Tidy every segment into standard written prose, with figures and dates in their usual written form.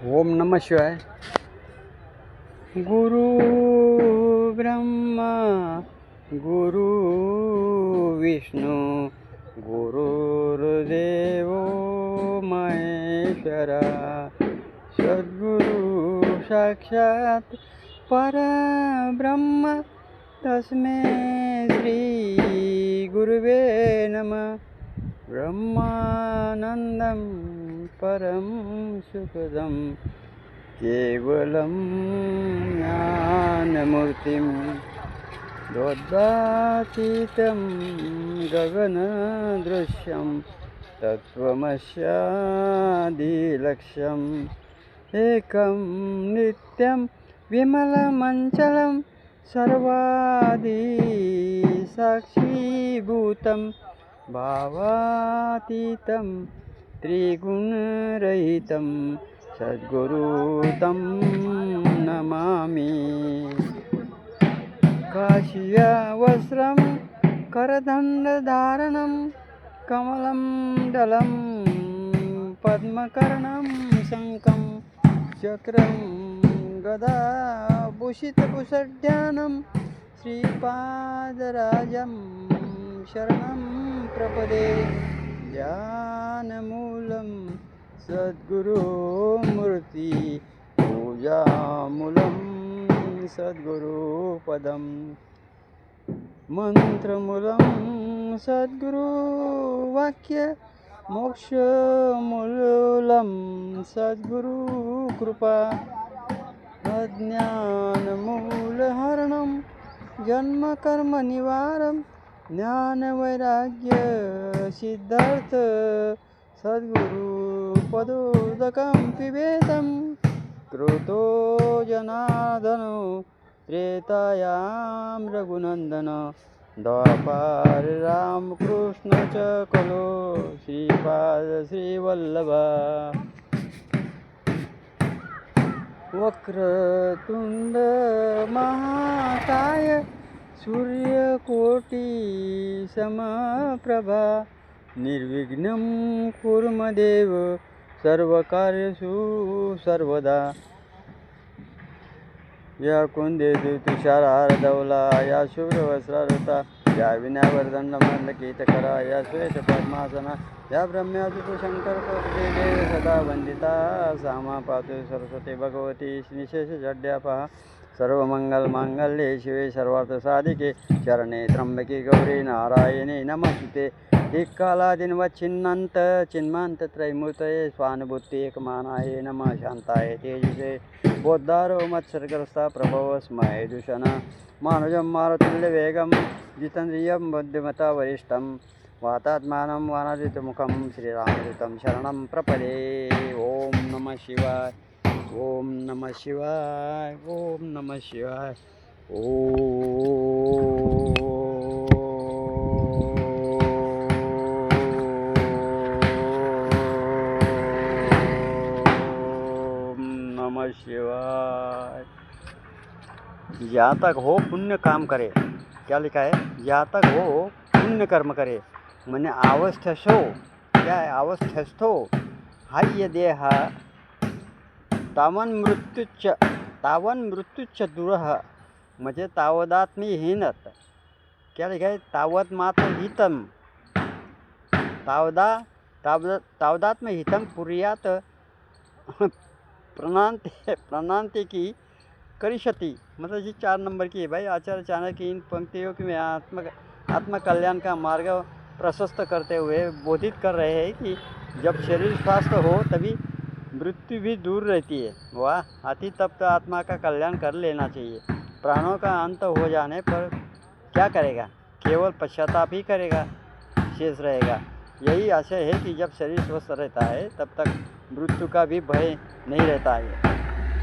ओम नमः शिवाय। गुरु ब्रह्मा गुरु विष्णु गुरुर्देव महेश्वरा सद्गुरु साक्षात् परब्रह्म तस्मै श्री गुरुवे नमः। ब्रह्मानन्दं परं सुखदं केवलं ज्ञानमूर्तिं दोद्वातीतं गगनदृश्यं तत्त्वमस्यादिलक्ष्यम् एकं नित्यं विमलमञ्चलं सर्वादिसाक्षीभूतं भावातीतं त्रिगुणरहितं सद्गुरुं नमामि। काश्यवस्त्रं करदण्डधारणं कमलं दलं पद्मकर्णं शङ्खं चक्रं गदाभूषितभूषद्यानं श्रीपादराजं शरणं प्रपदे। ध्यानमूलं सद्गुरुमूर्ति पूजामूलं सद्गुरुपदं मंत्रमूलं सद्गुरुवाक्य मोक्षमूलं सद्गुरुकृपा अज्ञानमूलहरणं जन्मकर्मनिवारणं ज्ञानवैराग्यसिद्धार्थ सद्गुरुपदोदकं पिबेतं कृतो जनार्दनो त्रेतायां रघुनन्दन द्वापार रामकृष्ण च कलो श्रीपाद श्रीवल्लभ। वक्रतुंड महाकाय सूर्यकोटि समप्रभा निर्विघ्नं कुरु मे देव सर्वकार्येषु सर्वदा। या कुंदेषु तुषारहारधवला या शुभ्रवस्त्रावृता या विनयवरदण्डमण्डलकीर्तिकरा या श्वेतपद्मासना या ब्रह्म्यादितु शङ्करपदे सदा वन्दिता सामा पातु सरस्वती भगवती निशेषजड्यापहा। सर्वमङ्गलमाङ्गल्ये शिवे सर्वार्थसाधिके शरणे त्र्यम्बके गौरी नारायणे नमस्ते। दिक्कालादिनवच्छिन्नन्त चिन्मान्तत्रयमूर्तये स्वानुभूति एकमानाय नमः। शान्ताय तेजसे बोद्धारो मत्सर्गस्था प्रभव स्मये दूषण मानुजं मारुतुल्यवेगं जितेन्द्रियं बुद्धिमता वरिष्ठं वातात्मानं वानरयुतमुखं श्रीरामदूतं शरणं प्रपदे। ओम नमः शिवाय ओम नमः शिवाय ओम नमः शिवाय ओम नमः शिवाय। जहाँ तक हो पुण्य काम करे, क्या लिखा है? जहाँ तक हो पुण्य कर्म करे म्हणजे अवस्थस्थो, क्या है अवस्थस्थो हाय देह तावन मृत्युच्च दुरह म्हणजे तावदात्म्यहीनत। क्या लिखा है? तावत मात्र हितम तावदात्म्यहितम पुर्यात प्रणांति की करिष्यति। मतलब ये 4 नंबर की है भाई। आचार्य चाणक्य की इन पंक्तियों की आत्मकल्याण का मार्ग प्रशस्त करते हुए बोधित कर रहे हैं कि जब शरीर स्वस्थ हो तभी मृत्यु भी दूर रहती है। वाह, अति तप्त आत्मा का कल्याण कर लेना चाहिए। प्राणों का अंत हो जाने पर क्या करेगा? केवल पश्चाताप ही करेगा, शेष रहेगा। यही आशय है कि जब शरीर स्वस्थ रहता है तब तक मृत्यु का भी भय नहीं रहता है।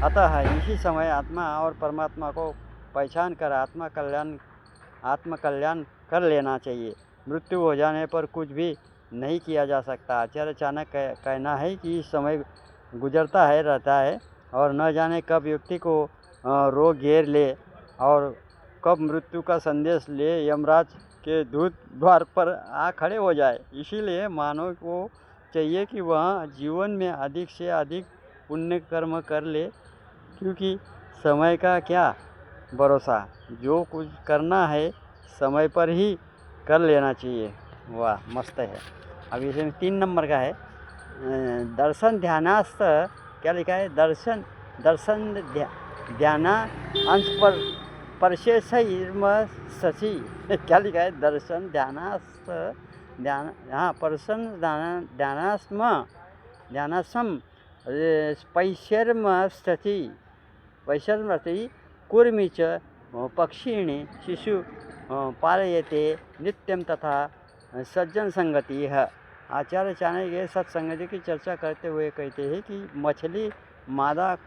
अतः इसी समय आत्मा और परमात्मा को पहचान कर आत्मकल्याण कर लेना चाहिए। मृत्यु हो जाने पर कुछ भी नहीं किया जा सकता। आचार्य चाणक्य कहना है कि इस समय गुजरता है रहता है और न जाने कब व्यक्ति को रोग घेर ले और कब मृत्यु का संदेश ले यमराज के दूत द्वार पर आ खड़े हो जाए। इसीलिए मानव को चाहिए कि वह जीवन में अधिक से अधिक पुण्य कर्म कर ले, क्योंकि समय का क्या भरोसा, जो कुछ करना है समय पर ही कर लेना चाहिए। वाह, मस्त है। अब इसमें 3 नंबर का है दर्शन ध्यानास्त, क्या लिखा है, दर्शन दर्शन ध्याना अंश पर परशे सची क्या लिखा है, दर्शन ध्यानास्त ध्यान, हाँ, पर्सन ध्यानास्म पैशर्मस्थति वैशर्मति कूर्मी च पक्षिणी शिशु पालयते नित्यम तथा सज्जन संगति है। आचार्य चाणक्य के सत्संगति की चर्चा करते हुए कहते हैं कि मछली, मादा,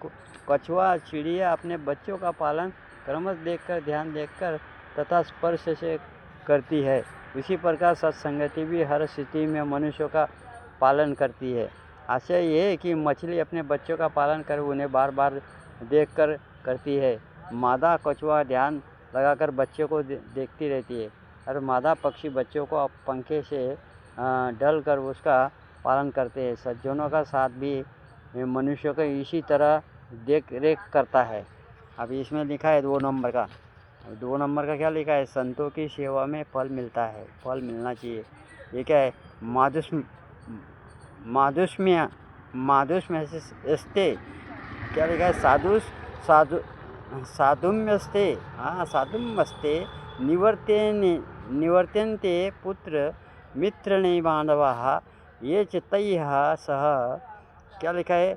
कछुआ, चिड़िया अपने बच्चों का पालन क्रमश देखकर, ध्यान देखकर तथा स्पर्श से करती है, उसी प्रकार सत्संगति भी हर स्थिति में मनुष्यों का पालन करती है। आशय ये है कि मछली अपने बच्चों का पालन कर उन्हें बार बार देखकर करती है। मादा कछुआ ध्यान लगाकर बच्चों को देखती रहती है, और मादा पक्षी बच्चों को पंखे से ढल कर उसका पालन करते हैं। सज्जनों का साथ भी मनुष्यों को इसी तरह देख रेख करता है। अब इसमें लिखा है 2 नंबर का, 2 नंबर का क्या लिखा है, संतों की सेवा में फल मिलता है, फल मिलना चाहिए। ये क्या है, माधुष्म्यस्ते, क्या लिखा है, साधुम्यस्ते, हाँ, साधुम्यस्ते निवर्त्यन्ते पुत्र मित्रणे बांधवाः ये च तैः सह, क्या लिखा है,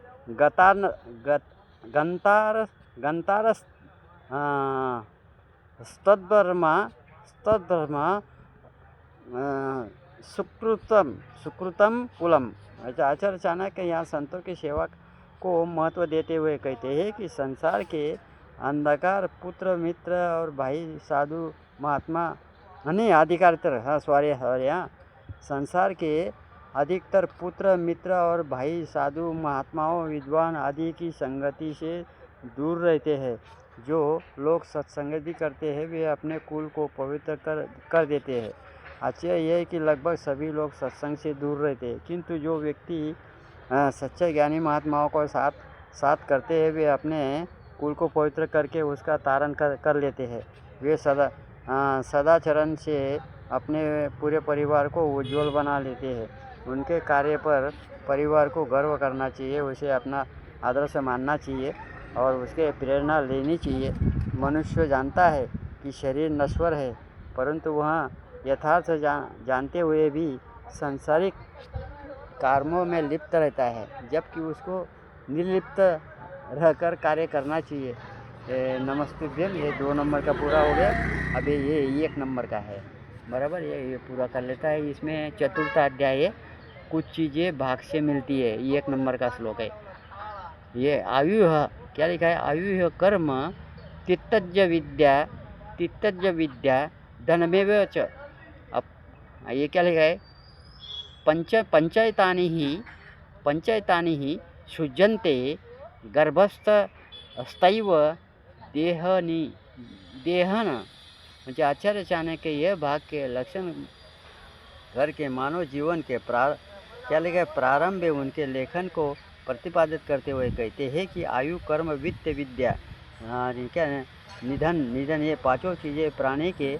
गंतार स्तद्धर्म सुकृतम कुलम। अच्छा, आचार्य चाणक्य यहाँ संतों की सेवा को महत्व देते हुए कहते हैं कि संसार के अंधकार पुत्र मित्र और भाई साधु महात्मा नहीं अधिकारतर, हाँ सॉरी हाँ, संसार के अधिकतर पुत्र मित्र और भाई साधु महात्माओं विद्वान आदि की संगति से दूर रहते हैं। जो लोग सत्संगति करते हैं वे अपने कुल को पवित्र कर देते हैं। आश्चर्य यह है कि लगभग सभी लोग सत्संग से दूर रहते हैं, किंतु जो व्यक्ति सच्चे ज्ञानी महात्माओं को साथ करते हैं वे अपने कुल को पवित्र करके उसका तारण कर लेते हैं। वे सदाचरण से अपने पूरे परिवार को उज्जवल बना लेते हैं। उनके कार्य पर परिवार को गर्व करना चाहिए, उसे अपना आदर्श मानना चाहिए और उसके प्रेरणा लेनी चाहिए। मनुष्य जानता है कि शरीर नश्वर है, परंतु वह यथार्थ जानते हुए भी सांसारिक कर्मों में लिप्त रहता है, जबकि उसको निर्लिप्त रहकर कार्य करना चाहिए। नमस्ते भैया, ये 2 नंबर का पूरा हो गया। अभी ये 1 नंबर का है, बराबर, ये पूरा कर लेता है। इसमें चतुर्थ अध्याय है, कुछ चीज़ें भाग से मिलती है, ये 1 नंबर का श्लोक है। ये आयु, क्या लिखा है, आयु कर्म तित्यज्य विद्या धनमेव च। अब ये क्या लिखा है, पंचायतानि ही सृज्यन्ते गर्भस्थैव देहन। म्हणजे आचार्य चाणक्य यह भाग के लक्षण घर के मानव जीवन के क्या लिखा है, प्रारंभ में उनके लेखन को प्रतिपादित करते हुए कहते हैं कि आयु कर्म वित्त विद्या क्या निधन ये 5 चीज़ें प्राणी के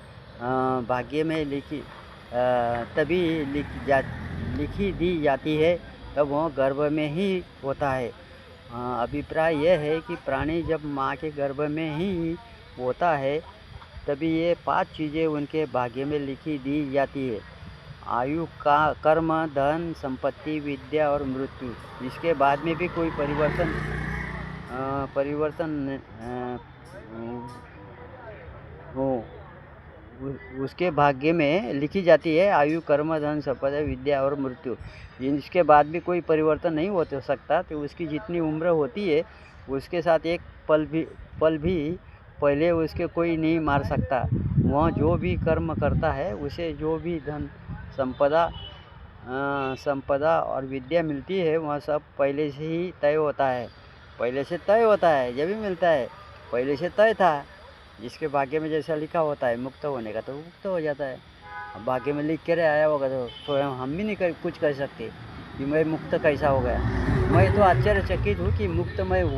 भाग्य में तभी लिखी दी जाती है तब वह गर्भ में ही होता है। अभिप्राय यह है कि प्राणी जब माँ के गर्भ में ही होता है तभी ये 5 चीज़ें उनके भाग्य में लिखी दी जाती है, आयु का कर्म धन संपत्ति विद्या और मृत्यु। इसके बाद में भी कोई परिवर्तन हो उसके भाग्य में लिखी जाती है, आयु कर्म धन संपदा विद्या और मृत्यु। इसके बाद भी कोई परिवर्तन नहीं हो सकता, तो उसकी जितनी उम्र होती है उसके साथ एक पल भी पहले उसके कोई नहीं मार सकता। वह जो भी कर्म करता है उसे जो भी धन संपदा और विद्या मिलती है वह सब पहले से ही तय होता है, जब भी मिलता है पहले से तय था। जिसके भाग्य में जैसा लिखा होता है मुक्त होने का तो मुक्त हो जाता है। अब भाग्य में लिख के आया होगा तो स्वयं हम भी नहीं कुछ कर सकते, कि मैं मुक्त कैसा हो गया। मैं तो आश्चर्यचकित हूँ कि मुक्त मैं